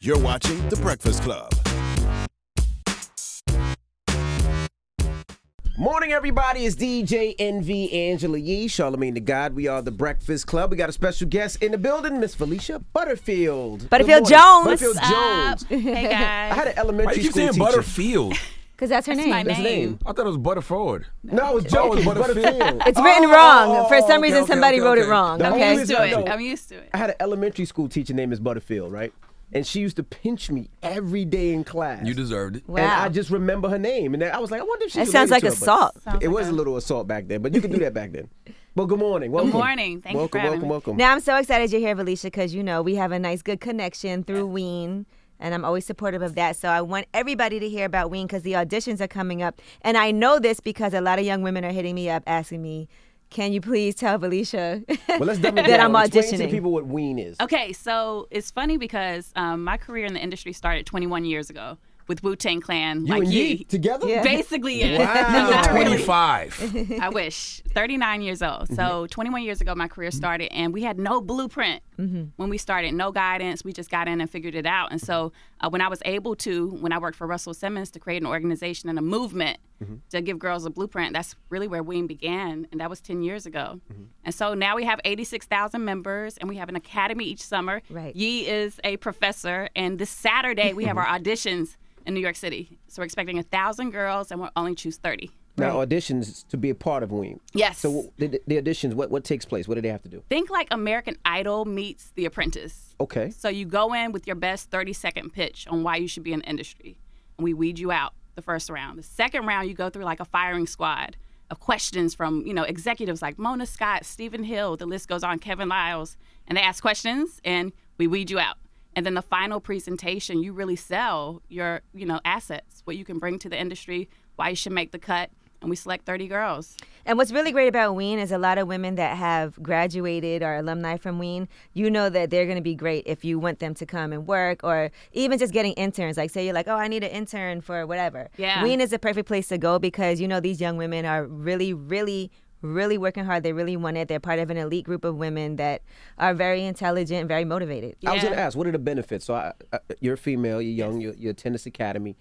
You're watching The Breakfast Club. Morning, everybody. It's DJ NV Angela Yee, Charlamagne the God. We are The Breakfast Club. We got a special guest in the building, Miss Valeisha Butterfield. Butterfield Jones. Butterfield Jones. Hey, guys. I had an Why elementary you keep school saying teacher. Butterfield? Because that's her name. my That's name. I thought it was Butterford. No, it's joking. Butterfield. It's written wrong. For some okay, reason, okay, somebody okay, wrote okay. it wrong. The I'm only Okay. used reason to I it. know- I'm used to it. I had an elementary school teacher named Miss Butterfield, right? And she used to pinch me every day in class. You deserved it. Wow. And I just remember her name. And I was like, I wonder if she's That sounds like related to her, assault. but Sounds It like was a little assault back then, but you could do that back then. Well, good morning. Welcome. morning. Thank you for having me. Welcome. Now, I'm so excited you're here, Valeisha, because, you know, we have a nice, good connection through Ween. And I'm always supportive of that. So I want everybody to hear about Ween because the auditions are coming up. And I know this because a lot of young women are hitting me up asking me, can you please tell Valeisha Well, let's dumb it that down. I'm Explain to the auditioning? people what Ween is. Okay, so it's funny because my career in the industry started 21 years ago with Wu-Tang Clan. You and Yee together? Yeah. Basically, yeah. Wow. Not really. 25. I wish. 39 years old. So 21 years ago, my career started, and we had no blueprint when we started, no guidance. We just got in and figured it out. And so when I was able to, when I worked for Russell Simmons to create an organization and a movement to give girls a blueprint, that's really where Ween began, and that was 10 years ago. And so now we have 86,000 members, and we have an academy each summer. Right. Yee is a professor, and this Saturday we have our auditions in New York City. So we're expecting 1,000 girls, and we'll only choose 30. Now, auditions to be a part of Ween. Yes. So the auditions, what takes place? What do they have to do? Think like American Idol meets The Apprentice. Okay. So you go in with your best 30-second pitch on why you should be in the industry, and we weed you out the first round. The second round, you go through like a firing squad of questions from, executives like Mona Scott, Stephen Hill, the list goes on, Kevin Liles, and they ask questions, and we weed you out. And then the final presentation, you really sell your, assets, what you can bring to the industry, why you should make the cut, and we select 30 girls. And what's really great about Ween is a lot of women that have graduated or alumni from Ween, you know that they're going to be great if you want them to come and work, or even just getting interns. Like, say you're like, oh, I need an intern for whatever. Yeah. Ween is a perfect place to go because, these young women are really, really, really working hard. They really want it. They're part of an elite group of women that are very intelligent and very motivated. I was Yeah. going to ask, what are the benefits? So you're a female, you're young, you attend this academy.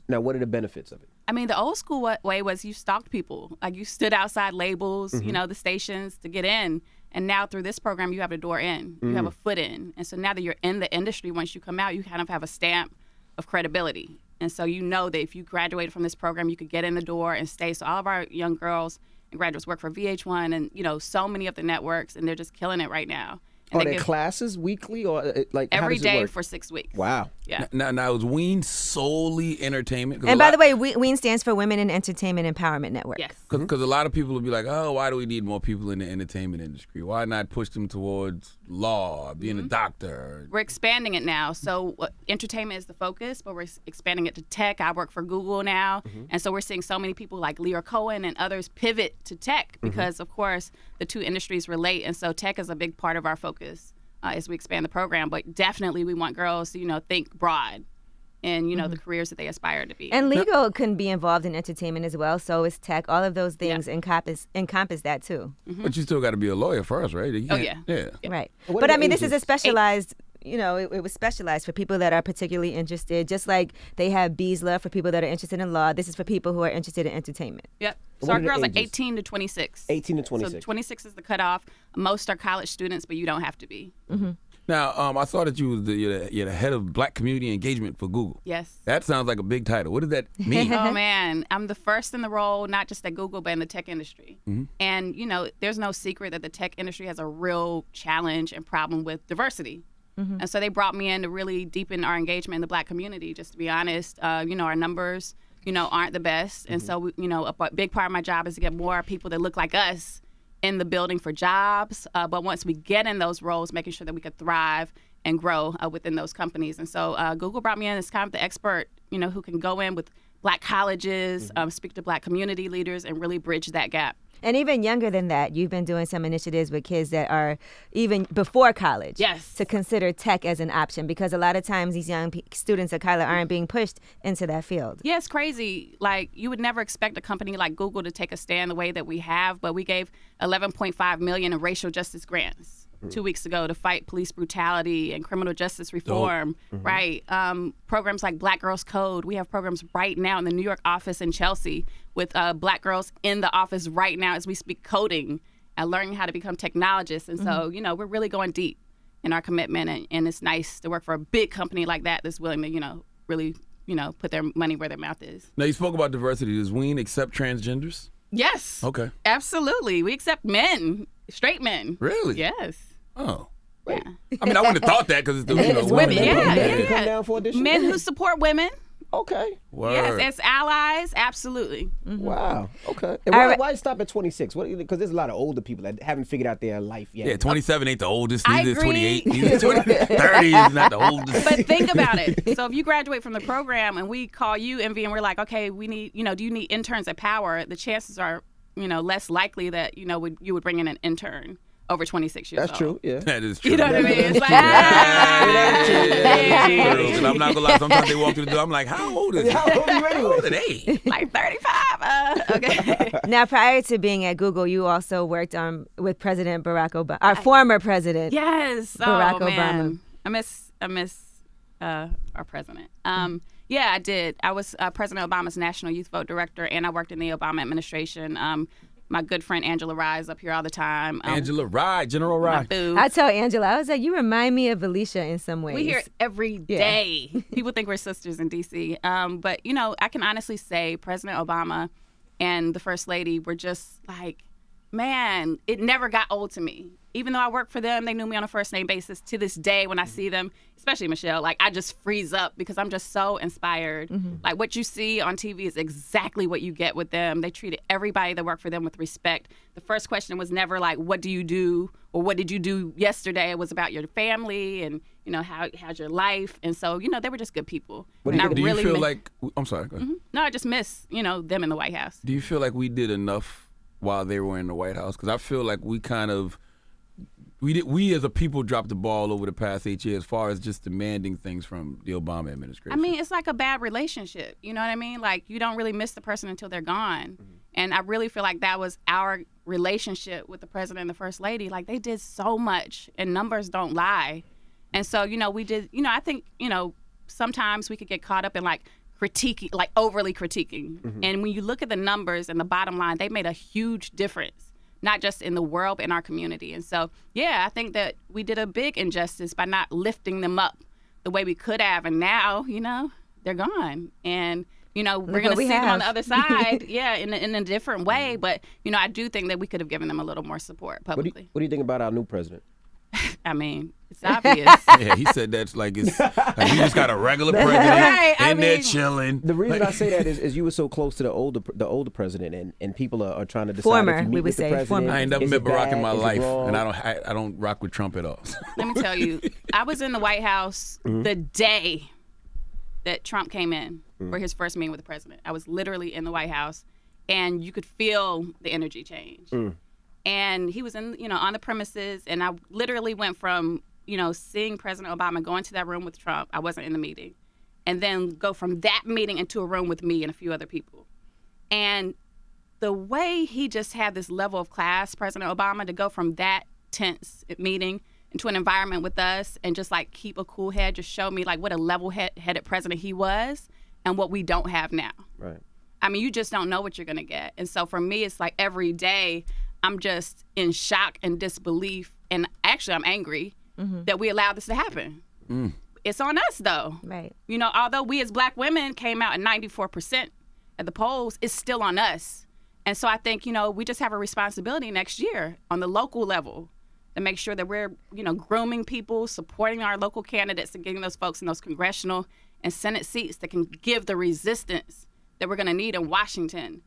Now, what are the benefits of it? I mean, the old school way was you stalked people. Like you stood outside labels, the stations to get in. And now through this program, you have a door in. You have a foot in. And so now that you're in the industry, once you come out, you kind of have a stamp of credibility. And so you know that if you graduated from this program, you could get in the door and stay. So all of our young girls and graduates work for VH1 and, so many of the networks, and they're just killing it right now. And Are they there give classes weekly or how every does it day work? for 6 weeks. Wow. Yeah. Now is Ween solely entertainment? And by the way, Ween stands for Women in Entertainment Empowerment Network. Yes. Because a lot of people will be like, oh, why do we need more people in the entertainment industry? Why not push them towards law, being a doctor? We're expanding it now. So entertainment is the focus, but we're expanding it to tech. I work for Google now. And so we're seeing so many people like Lear Cohen and others pivot to tech because, of course, the two industries relate. And so tech is a big part of our focus as we expand the program. But definitely we want girls to, think broad in, the careers that they aspire to be. And legal can be involved in entertainment as well. So is tech. All of those things encompass that too. But you still got to be a lawyer first, right? You Oh, can't- yeah. Yeah. Right. What But are I the mean, this is a ages? specialized, it was specialized for people that are particularly interested. Just like they have BSLA for people that are interested in law. This is for people who are interested in entertainment. Yep. So What our are the girls are ages? 18 to 26. 18 to 26. So 26 is the cutoff. Most are college students, but you don't have to be. Now, I saw that you're the head of Black Community Engagement for Google. Yes. That sounds like a big title. What does that mean? Oh man, I'm the first in the role, not just at Google, but in the tech industry. And there's no secret that the tech industry has a real challenge and problem with diversity. And so they brought me in to really deepen our engagement in the Black community. Just to be honest, our numbers, aren't the best. And so, a big part of my job is to get more people that look like us in the building for jobs. But once we get in those roles, making sure that we could thrive and grow within those companies. And so Google brought me in as kind of the expert, who can go in with Black colleges, speak to Black community leaders, and really bridge that gap. And even younger than that, you've been doing some initiatives with kids that are even before college. Yes. To consider tech as an option because a lot of times these young students of color aren't being pushed into that field. Yeah, it's crazy. Like, you would never expect a company like Google to take a stand the way that we have, but we gave $11.5 million in racial justice grants 2 weeks ago to fight police brutality and criminal justice reform, right? Programs like Black Girls Code. We have programs right now in the New York office in Chelsea with Black girls in the office right now as we speak, coding and learning how to become technologists. And so, we're really going deep in our commitment, and it's nice to work for a big company like that that's willing to, really, put their money where their mouth is. Now, you spoke about diversity. Does Ween accept transgenders? Yes. Okay. Absolutely. We accept men, straight men. Really? Yes. Oh. Yeah. I mean, I wouldn't have thought that because it's It's women. women. Yeah, Men yeah, come yeah. down for audition? Men who support women. Okay. Word. Yes, as allies, absolutely. Wow. Okay. And why stop at 26? Because there's a lot of older people that haven't figured out their life yet. Yeah, 27 ain't the oldest. I Neither is agree. 28. Neither is 30 is not the oldest. But think about it. So if you graduate from the program and we call you, Envy, and we're like, okay, we need, do you need interns at Power? The chances are, less likely that, you would bring in an intern over 26 years old. That's true, yeah. That is true. You know what I mean? It's like, That's true. And I'm not gonna lie. Sometimes they walk through the door. I'm like, how old is he? How old are you How anyway? old are they? like 35. Okay. Now, prior to being at Google, you also worked with President Barack Obama, our former president. Yes. Barack Man. Obama. I miss our president. Yeah, I did. I was President Obama's National Youth Vote Director, and I worked in the Obama administration. My good friend Angela Rye is up here all the time. Angela Rye, General my Rye. boo. I tell Angela, I was like, you remind me of Valeisha in some ways. We hear it every day. People think we're sisters in D.C. But, I can honestly say President Obama and the First Lady were just like, man, it never got old to me. Even though I worked for them, they knew me on a first name basis. To this day, when I see them, especially Michelle, like I just freeze up because I'm just so inspired. Like what you see on TV is exactly what you get with them. They treated everybody that worked for them with respect. The first question was never like, what do you do? Or what did you do yesterday? It was about your family and, how's your life? And so, they were just good people. Do you feel like, I'm sorry, go ahead. No, I just miss, them in the White House. Do you feel like we did enough while they were in the White House? Because I feel like we kind of, we as a people dropped the ball over the past 8 years as far as just demanding things from the Obama administration. I mean, it's like a bad relationship. You know what I mean? Like, you don't really miss the person until they're gone. And I really feel like that was our relationship with the president and the first lady. Like, they did so much, and numbers don't lie. And so, we did, I think, sometimes we could get caught up in, like, critiquing, like overly critiquing. And when you look at the numbers and the bottom line, they made a huge difference. Not just in the world, but in our community. And so, yeah, I think that we did a big injustice by not lifting them up the way we could have. And now, they're gone. And, we're going to see them on the other side, in a different way. But, I do think that we could have given them a little more support publicly. What do you think about our new president? I mean, it's obvious. Yeah, he said that's like we just got a regular president there chilling. The reason I say that is you were so close to the older president, and people are trying to decide Former, if you meet we would with the say, president. former. I ain't never Is met it Barack in bad? my Is it life, wrong? and I don't rock with Trump at all. Let me tell you, I was in the White House the day that Trump came in for his first meeting with the president. I was literally in the White House, and you could feel the energy change. And he was on the premises, and I literally went from, seeing President Obama go into that room with Trump. I wasn't in the meeting. And then go from that meeting into a room with me and a few other people. And the way he just had this level of class, President Obama, to go from that tense meeting into an environment with us and just like keep a cool head, just showed me like what a level-headed president he was and what we don't have now. Right. I mean, you just don't know what you're going to get. And so for me, it's like every day I'm just in shock and disbelief. And actually, I'm angry that we allowed this to happen. It's on us, though. Right. Although we as Black women came out at 94% at the polls, it's still on us. And so I think, we just have a responsibility next year on the local level to make sure that we're, grooming people, supporting our local candidates and getting those folks in those congressional and Senate seats that can give the resistance that we're going to need in Washington.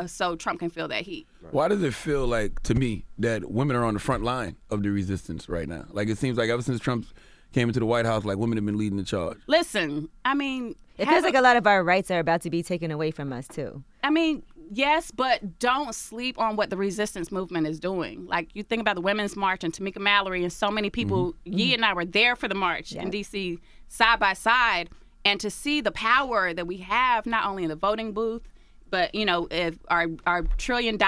So Trump can feel that heat. Why does it feel like, to me, that women are on the front line of the resistance right now? Like, it seems like ever since Trump came into the White House, like, women have been leading the charge. Listen, I mean... It feels like a lot of our rights are about to be taken away from us, too. I mean, yes, but don't sleep on what the resistance movement is doing. Like, you think about the Women's March and Tamika Mallory and so many people. Yee and I were there for the march in D.C. side by side. And to see the power that we have, not only in the voting booth, But, if our $1 trillion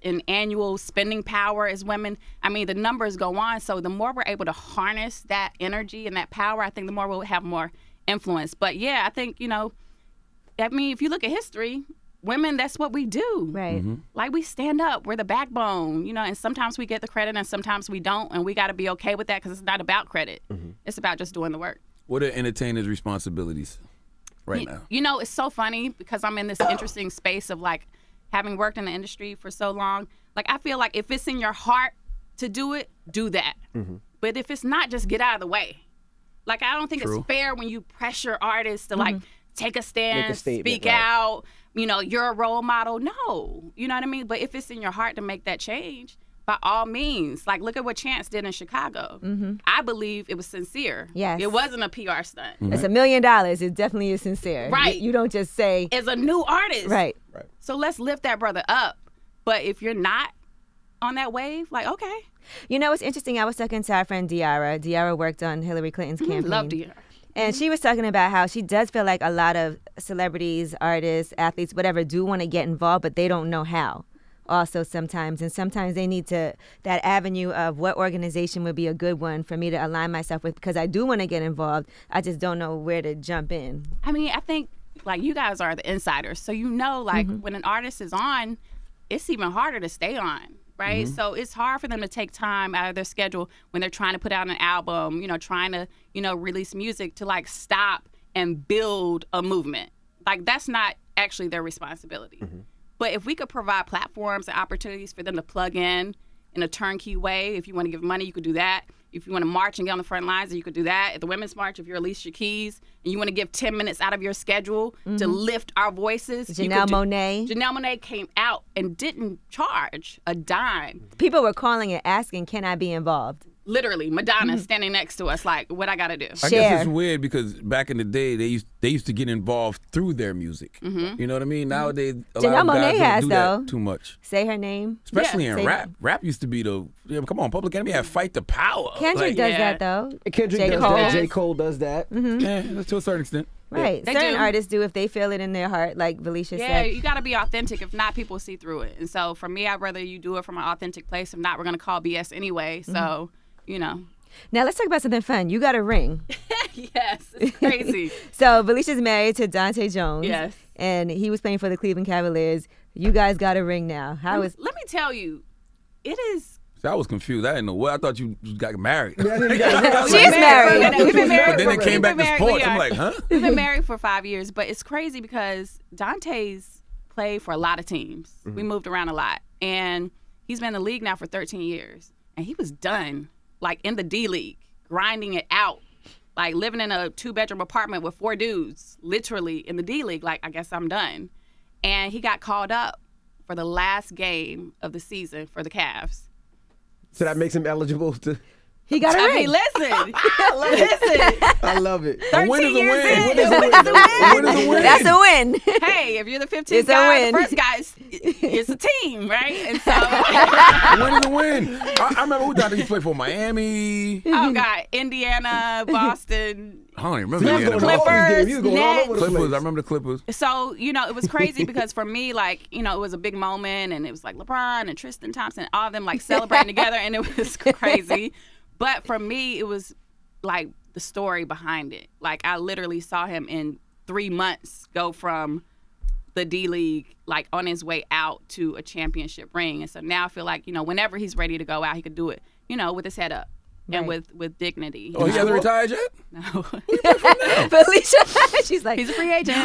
in annual spending power as women, I mean, the numbers go on. So the more we're able to harness that energy and that power, I think the more we'll have more influence. But, yeah, I think, if you look at history, women, that's what we do. Right. Mm-hmm. Like, we stand up. We're the backbone, and sometimes we get the credit and sometimes we don't. And we got to be okay with that because it's not about credit. It's about just doing the work. What are entertainers' responsibilities right now? It's so funny because I'm in this interesting space of, like, having worked in the industry for so long. Like, I feel like if it's in your heart to do it, do that. But if it's not, just get out of the way. Like, I don't think it's fair when you pressure artists to, like, take a stand, speak out, you're a role model. No, you know what I mean? But if it's in your heart to make that change, by all means, like, look at what Chance did in Chicago. I believe it was sincere. Yes. It wasn't a PR stunt. It's $1 million. It definitely is sincere. Right. You don't just say. As a new artist. Right. So let's lift that brother up. But if you're not on that wave, like, okay. What's interesting? I was talking to our friend Diarra. Diarra worked on Hillary Clinton's campaign. Love Diarra. And she was talking about how she does feel like a lot of celebrities, artists, athletes, whatever, do want to get involved, but they don't know how. Also sometimes, and sometimes they need that avenue of what organization would be a good one for me to align myself with, because I do want to get involved. I just don't know where to jump in. I mean, I think, like, you guys are the insiders, so when an artist is on, it's even harder to stay on, right? So it's hard for them to take time out of their schedule when they're trying to put out an album, trying to, release music, to, like, stop and build a movement. Like, that's not actually their responsibility. But if we could provide platforms and opportunities for them to plug in a turnkey way, if you want to give money, you could do that. If you want to march and get on the front lines, you could do that. At the Women's March, if you're Alicia Keys and you want to give 10 minutes out of your schedule to lift our voices. Janelle Monáe. Janelle Monáe came out and didn't charge a dime. People were calling and asking, can I be involved? Literally, Madonna standing next to us, like, what I got to do? I guess it's weird because back in the day, they used to get involved through their music. You know what I mean? Nowadays, a lot of guys don't do that too much. Say her name. Especially in rap. Rap used to be come on, Public Enemy had Fight the Power. Kendrick does that, though. Kendrick does that. J. Cole does that. Yeah, to a certain extent. Right. Certain artists do if they feel it in their heart, like Valeisha said. Yeah, you got to be authentic. If not, people see through it. And so for me, I'd rather you do it from an authentic place. If not, we're going to call BS anyway. So, Now let's talk about something fun. You got a ring. Yes, it's crazy. So Valeisha's married to Dante Jones. Yes. And he was playing for the Cleveland Cavaliers. You guys got a ring now. Let me tell you, it is. See, I was confused. I didn't know what. I thought you got married. She is married. We've been married. But then it came back to sports. I'm like, huh? We've been married for 5 years, but it's crazy because Dante's played for a lot of teams. We moved around a lot, and he's been in the league now for 13 years, and he was done. Like, in the D League, grinding it out, like living in a 2-bedroom apartment with 4 dudes, literally in the D League. Like, I guess I'm done. And he got called up for the last game of the season for the Cavs. So that makes him eligible to. He got a ring. I mean, listen. I love it. 13 years in. What is a win? That's a win. Hey, if you're the 15th It's a guy, win. the first guy, it's a team, right? And so, When is a win? I remember who Dante used to play for Miami. oh God, Indiana, Boston, I don't even remember Indiana. Clippers, He was going all over the Clippers. place. I remember the Clippers. So, it was crazy because for me, like, it was a big moment, and it was like LeBron and Tristan Thompson, all of them like celebrating together, and it was crazy. But for me, it was like the story behind it. Like, I literally saw him in 3 months go from the D League, like, on his way out to a championship ring. And so now I feel like, whenever he's ready to go out, he could do it, with his head up. And with dignity. Oh, he hasn't retired yet? No. Valeisha, she's like, He's a free agent.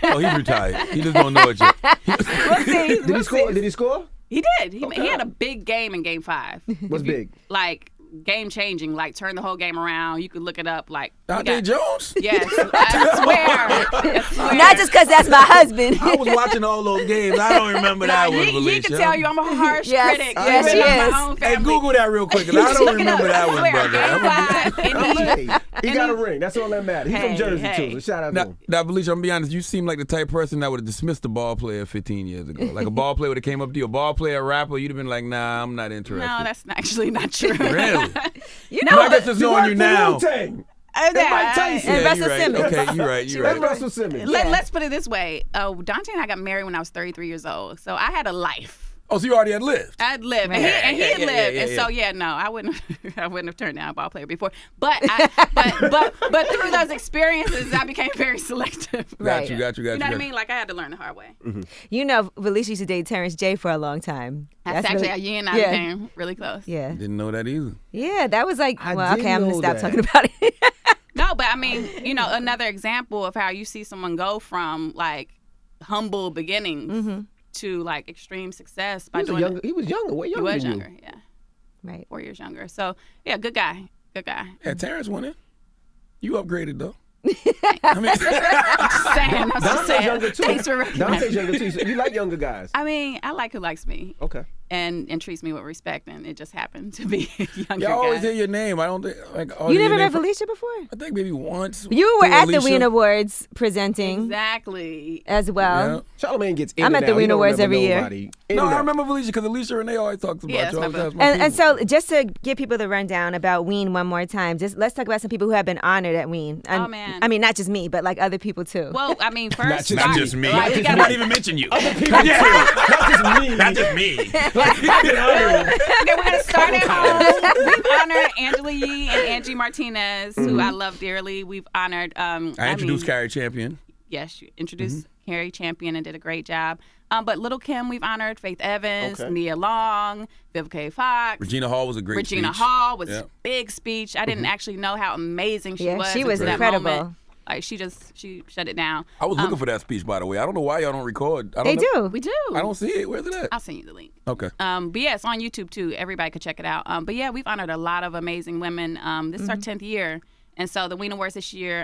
Oh, he's retired. He just don't know it yet. We'll see. Did he score? Did he score? He did. He had a big game in Game 5. What's big? Like, game changing, like, turn the whole game around. You could look it up. Like, Dante Jones? Yes, I swear. not just because that's my husband. I was watching all those games. I don't remember that one, He Valeisha. can tell you I'm a harsh Yes, critic. yes, Even she of is. my own Hey, family. Google that real quick, because I don't remember that one, I swear, brother. Game 5, and He got a ring. That's all that matters. He's from Hey, Jersey, hey. too. So shout out to Now, him. Valeisha, I'm going to be honest. You seem like the type of person that would have dismissed a ball player 15 years ago. Like, a ball player would have came up to you, a ball player, a rapper, you'd have been like, nah, I'm not interested. No, that's actually not true. Really? You know, I guess it's knowing you now. Wu-Tang. Mike Tyson. And Russell you're right. Simmons. Okay, you're right. You're And right. Russell Simmons. Let's put it this way. Dante and I got married when I was 33 years old. So I had a life. Oh, so you already had lived. I'd lived, and he had lived, and so no, I wouldn't have turned down a ball player before. But but through those experiences, I became very selective. Got you. You know what I mean? Like I had to learn the hard way. Mm-hmm. You know, Valeisha used to date Terrence J for a long time. That's actually how you and I became really close. Yeah. Didn't know that either. Yeah, that was like, I well, did okay, I'm going to know stop that. talking about it. No, but I mean, another example of how you see someone go from like humble beginnings to like extreme success by doing it. He was younger. Way younger. He was than you. younger, yeah. Right. 4 years younger. So yeah, good guy. Yeah, Terrence won it. You upgraded though. I'm just saying. Dante's younger too. Thanks for recognizing. Dante's younger too. So you like younger guys? I mean, I like who likes me. Okay. And treats me with respect, and it just happened to be a younger You always guy. hear your name. I don't think You never met Valeisha before? I think maybe once. You were through at the Alicia. Ween Awards presenting Exactly. as well. Yeah. Charlamagne gets in I'm and at the out. He Ween don't Awards remember every year. nobody. In No, and I out. remember Valeisha because Alicia Renee always talks about Yeah, that's you. my Always boo. has my And people. so just to give people the rundown about Ween one more time, just let's talk about some people who have been honored at Ween. Oh, man. I mean, not just me, but like other people too. Well, I mean, first, Not just me. Right, we I gotta- not even mention you. People too. Not just me. Not just me. Okay, we're gonna start at home. We've honored Angela Yee and Angie Martinez, who I love dearly. We've honored. I introduced Carrie Champion. Yes, you introduced Carrie Champion and did a great job. But Little Kim, we've honored Faith Evans, Okay. Nia Long, Viv K. Fox. Regina Hall was a great Regina speech. Hall was Yeah. a big speech. I didn't actually know how amazing she Yeah, was. she was until that incredible. moment. Like she shut it down. I was looking for that speech, by the way. I don't know why y'all don't record. I They don't know. do. We do. I don't see it. Where's it at? I'll send you the link. Okay. But yeah, it's on YouTube too. Everybody could check it out. But yeah, we've honored a lot of amazing women. This is our 10th year. And so the Ween Awards this year,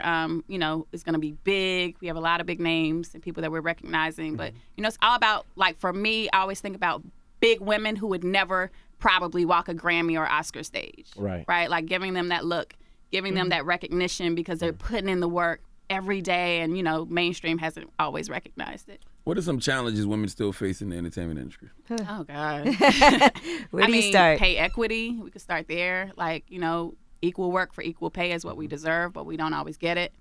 is going to be big. We have a lot of big names and people that we're recognizing. But, it's all about, like, for me, I always think about big women who would never probably walk a Grammy or Oscar stage. Right. Right? Like, giving them that look, giving them that recognition because they're putting in the work every day. And, mainstream hasn't always recognized it. What are some challenges women still face in the entertainment industry? Oh, God. Where do you start? Pay equity. We could start there. Like, equal work for equal pay is what we deserve, but we don't always get it.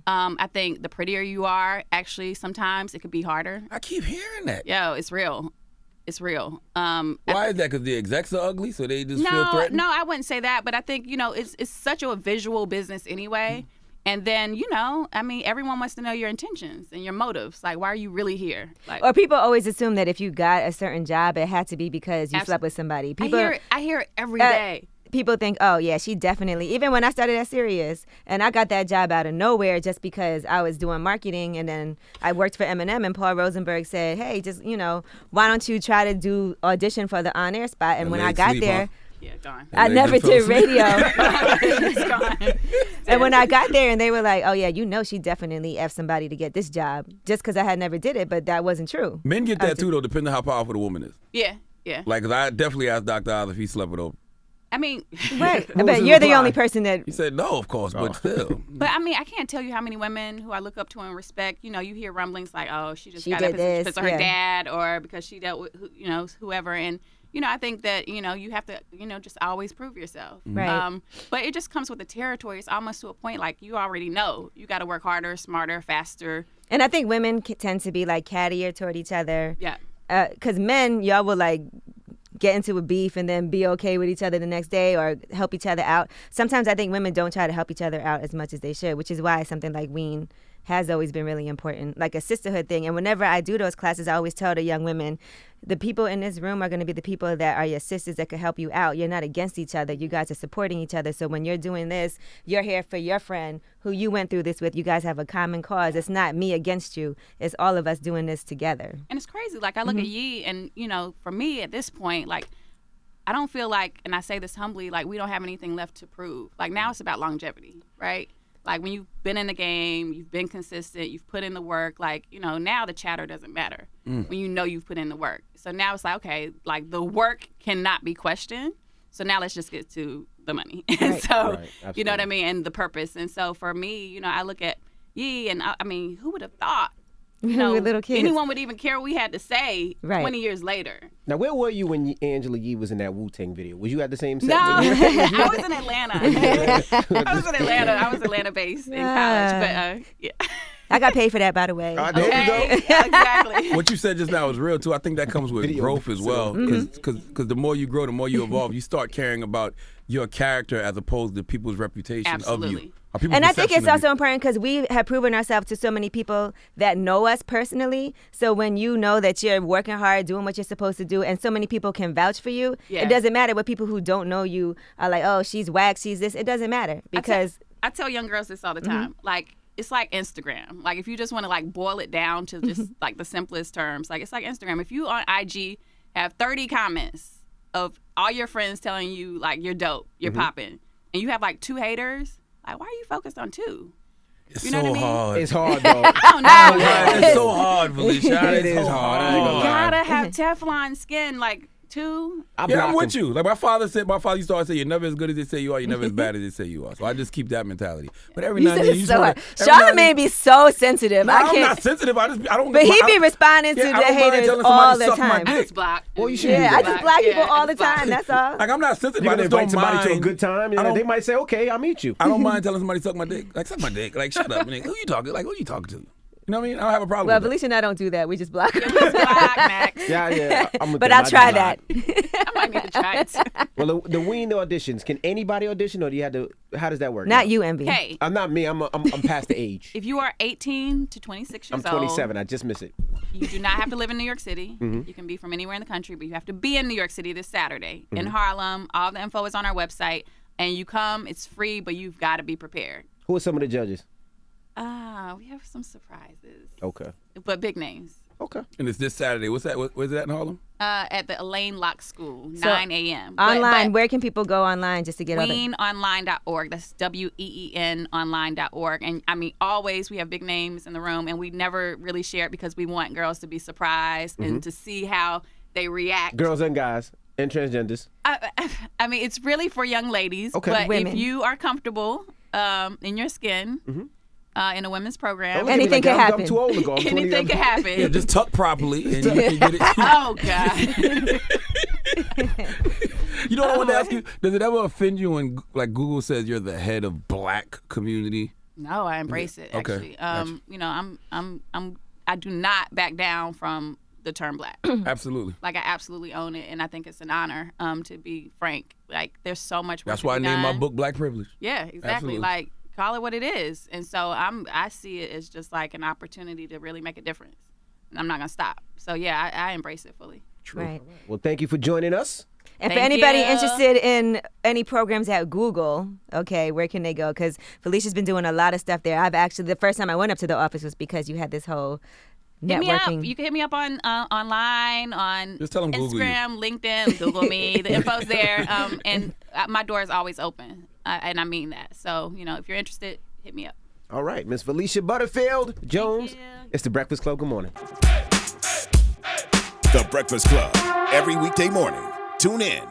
I think the prettier you are, actually, sometimes it could be harder. I keep hearing that. Yo, it's real. It's real. Why is that? Because the execs are ugly, so they just feel threatened? No, I wouldn't say that, but I think, it's such a visual business anyway. And then, everyone wants to know your intentions and your motives. Like, why are you really here? Like, Or people always assume that if you got a certain job, it had to be because you slept with somebody. People, I hear it every day. People think, oh, yeah, she definitely, even when I started at Sirius, and I got that job out of nowhere just because I was doing marketing, and then I worked for Eminem, and Paul Rosenberg said, hey, just, why don't you try to do audition for the on-air spot? And when I got there, Yeah, gone. I They never fell did asleep. radio. It's gone. And when I got there and they were like, oh, yeah, she definitely F somebody to get this job just because I had never did it. But that wasn't true. Men get that too, though, depending on how powerful the woman is. Yeah. Like, 'cause I definitely asked Dr. Oz if he slept with Oprah. I mean, Right. was But his you're the reply? only person that. He said no, of course, but still. but I mean, I can't tell you how many women who I look up to and respect. You hear rumblings like, oh, she just She got did up this, because of her yeah. dad, or because she dealt with, whoever. And I think that you have to, just always prove yourself. Right. But it just comes with the territory. It's almost to a point like you already know you got to work harder, smarter, faster. And I think women tend to be like cattier toward each other. Yeah. Because men, y'all will like get into a beef and then be okay with each other the next day or help each other out. Sometimes I think women don't try to help each other out as much as they should, which is why something like Ween has always been really important, like a sisterhood thing. And whenever I do those classes, I always tell the young women, the people in this room are going to be the people that are your sisters that could help you out. You're not against each other. You guys are supporting each other. So when you're doing this, you're here for your friend who you went through this with. You guys have a common cause. It's not me against you. It's all of us doing this together. And it's crazy. Like, I look at Yee, and, for me at this point, like, I don't feel like, and I say this humbly, like, we don't have anything left to prove. Like, now it's about longevity, right? Like, when you've been in the game, you've been consistent, you've put in the work, like, now the chatter doesn't matter when you've put in the work. So now it's like, okay, like, the work cannot be questioned. So now let's just get to the money. And so, Right, you know what I mean? And the purpose. And so for me, I look at Yee, and I mean, who would have thought? you know, We're little kids. anyone would even care what we had to say Right. 20 years later. Now, where were you when Angela Yee was in that Wu-Tang video? Was you at the same set? No, with her? I was in Atlanta. I was Atlanta-based in college, but yeah. I got paid for that, by the way. There you go. Okay, yeah, exactly. What you said just now is real too. I think that comes with Video. growth as well, because the more you grow, the more you evolve. You start caring about your character as opposed to people's reputation of Absolutely. you. Or people's And I think perception it's of you. also important because we have proven ourselves to so many people that know us personally. So when you know that you're working hard, doing what you're supposed to do, and so many people can vouch for you, Yeah. it doesn't matter what people who don't know you are like, oh, she's whack, she's this. It doesn't matter because I tell young girls this all the time. Like, it's like Instagram. Like, if you just want to like boil it down to just like the simplest terms, like it's like Instagram. If you on IG have 30 comments of all your friends telling you like you're dope, you're popping, and you have like 2 haters, like why are you focused on 2? It's You know so what I mean? hard. It's hard, though. I don't know. It's so hard, Valeisha. It is so hard. I ain't gonna You lie. gotta have Teflon skin, like 2. I Yeah, block I'm with him. you. Like my father used to always say, you're never as good as they say you are, you're never as bad as they say you are. So I just keep that mentality. But every you now and said then, it's you so hard. just wanna- every now and Charlamagne then- be so sensitive. No, I I'm can't. not sensitive. I don't. But he I- be responding to yeah, the I don't mind haters telling all somebody the suck my time. dick. I just block. Well, you should Yeah, do I that. just block people all the just block. time. That's all. Like I'm not sensitive. You're I gonna just don't invite somebody to a mind- good time. You I know, don't- they might say, "Okay, I'll meet you." I don't mind telling somebody suck my dick. Like suck my dick. Like shut up. Nigga. Who you talking? Like who you talking to? You know what I mean? I don't have a problem. Well, with Valeisha and I don't do that. We just block. Just block, Max. Yeah. I'm with But them. I'll I try just that. lied. I might need to try it. Well, the Ween auditions. Can anybody audition, or do you have to? How does that work? Not you, Envy. Hey, I'm not me. I'm past the age. if you are 18 to 26 years I'm 27. I just missed it. you do not have to live in New York City. You can be from anywhere in the country, but you have to be in New York City this Saturday in Harlem. All the info is on our website, and you come. It's free, but you've got to be prepared. Who are some of the judges? We have some surprises, Okay. but big names. Okay. And it's this Saturday. What's that? Where's it at in Harlem? At the Elaine Locke School, So, 9 a.m. Online, where can people go online just to get all the... WeenOnline.org. That's WEEN online.org. And I mean, always we have big names in the room, and we never really share it because we want girls to be surprised and to see how they react. Girls and guys and transgenders. I mean, it's really for young ladies. Okay. But Women. if you are comfortable in your skin, in a women's program, Don't look at me Anything like can that. happen. I'm too old to go. I'm 20 anything can happen. Yeah, just tuck properly and you can get it. Oh, God. You know what I want to ask you? Does it ever offend you when like Google says you're the head of black community? No, I embrace it, Okay. actually. Gotcha. You know, I do not back down from the term black. Absolutely. Like, I absolutely own it, and I think it's an honor, to be frank. Like, there's so much work That's to why I be named my done. book Black Privilege. Yeah, exactly. Absolutely. Like, call it what it is. And so I see it as just like an opportunity to really make a difference. And I'm not going to stop. So, yeah, I embrace it fully. Right. Well, thank you for joining us. And for Thank anybody you. interested in any programs at Google, okay, where can they go? Because Felicia's been doing a lot of stuff there. The first time I went up to the office was because you had this whole Hit me up. networking. You can hit me up on online, on Just tell 'em Google you. Instagram, LinkedIn, Google me. The info's there. And my door is always open. And I mean that. So, you know, if you're interested, hit me up. All right, Miss Valeisha Butterfield Jones. you. It's the Breakfast Club. Good morning. The Breakfast Club. Every weekday morning. Tune in